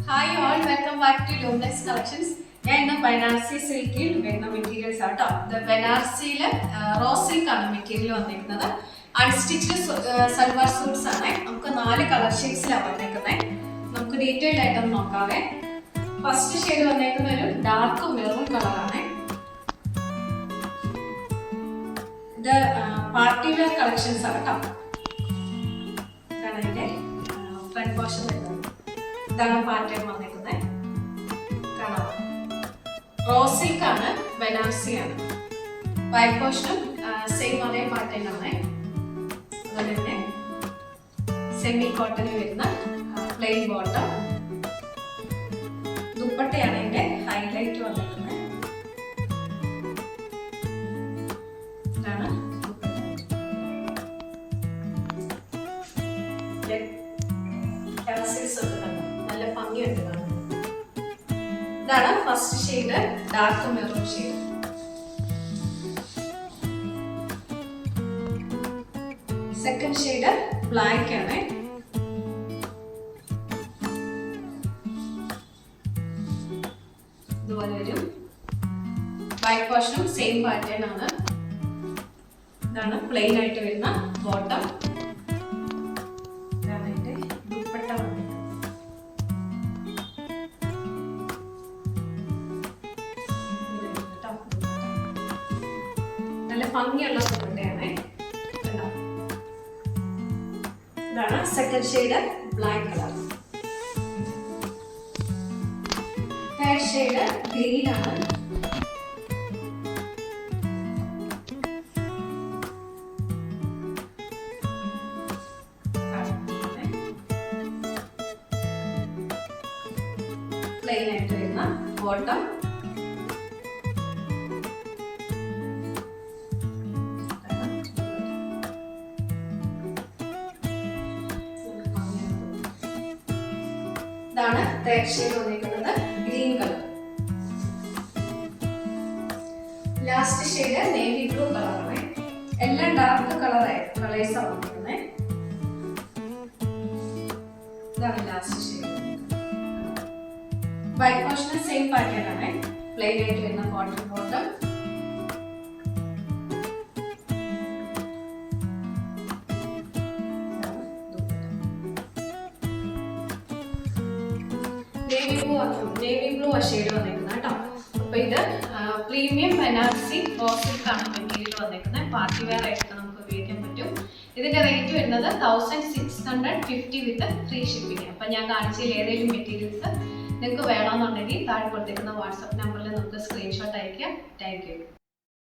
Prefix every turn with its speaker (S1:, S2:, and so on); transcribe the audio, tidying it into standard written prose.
S1: Hi all, welcome back to Loomnex collections. ഞാൻ ഇന്ന് ബനാറസി സിൽക്കിൽ വരുന്ന മെറ്റീരിയൽസ് ആട്ടോ. ഇത് ബനാറസിയിൽ റോ സിൽക്ക് ആണ് മെറ്റീരിയൽ വന്നിരിക്കുന്നത്. അൺസ്റ്റിച്ച്ഡ് സൽവാർ സൂട്ട്സ് ആണ്. നമുക്ക് 4 കളർ ഷെയ്ഡ്സിലാണ് വന്നേക്കുന്നത്. നമുക്ക് ഡീറ്റെയിൽഡ് ആയിട്ടൊന്ന് നോക്കാവേ. ഫസ്റ്റ് ഷെയ്ഡ് വന്നേക്കുന്ന ഒരു ഡാർക്ക് മെറൂൺ കളറാണ്. ഇത് പാർട്ടി വെയർ കളക്ഷൻസ് ആണ് കേട്ടോ. ഇതാണ് അതിന്റെ ഫ്രണ്ട് പോർഷൻ വരുന്നത്. ഇതാണ് പാറ്റേൺ വന്നേക്കുന്നത്. കാണാം, റോ സിൽക്ക് ആണ്, ബനാറസി ആണ്. വൈറ്റ് പോർഷനും സെയിം അതേ പാറ്റേൺ ആണ്. അതുപോലെ തന്നെ സെമി കോട്ടണിൽ വരുന്ന പ്ലെയിൻ ബോട്ടം. ദുപ്പട്ടയാണ് ഇതിന്റെ ഹൈലൈറ്റ് വന്നിരിക്കുന്നത്. ഇതാണ് നല്ല ഭംഗിയുണ്ട്. ഇതാണ് first shade, dark maroon shade. Second shade black ആണ്. ഇതുപോലെ വരും. വൈറ്റ് പോർഷനും സെയിം പാറ്റേൺ ആണ്. ഇതാണ് പ്ലെയിൻ ആയിട്ട് വരുന്ന ബോട്ടം. നല്ല ഭംഗിയുള്ള ദുപ്പട്ടയാണ്. ഇതാണ് second shade, black colour. Third shade green ആണ്. പ്ലെയിൻ ആയിട്ട് വരുന്ന ബോട്ടം. ഇതാണ് തേർഡ് ഷെയ്ഡ് വന്നിരിക്കുന്നത്, green colour. Last shade navy blue കളറാണ്. എല്ലാം ഡാർക്ക് കളേഴ്സ് ആണ് വന്നിരിക്കുന്നത്. ഇതാണ് last shade. White portion same pattern ആണ്. പ്ലെയിൻ ആയിട്ട് വരുന്ന cotton bottom. Navy blue shade വന്നിരിക്കുന്നത് കേട്ടോ. അപ്പൊ ഇത് പ്രീമിയം ബനാറസി റോ സിൽക്ക് ആണ് മെറ്റീരിയൽ വന്നിരിക്കുന്നത്. പാർട്ടി വെയർ ആയിട്ട് നമുക്ക് ഉപയോഗിക്കാൻ പറ്റും. ഇതിന്റെ റേറ്റ് വരുന്നത് 1650 വിത്ത് ഫ്രീ ഷിപ്പിംഗ്. അപ്പൊ ഞാൻ കാണിച്ചതിൽ ഏതെങ്കിലും മെറ്റീരിയൽസ് നിങ്ങൾക്ക് വേണമെന്നുണ്ടെങ്കിൽ താഴെ കൊടുത്തിരിക്കുന്ന വാട്സ്ആപ്പ് നമ്പറിൽ നമുക്ക് സ്ക്രീൻഷോട്ട് അയക്കാം. Thank you.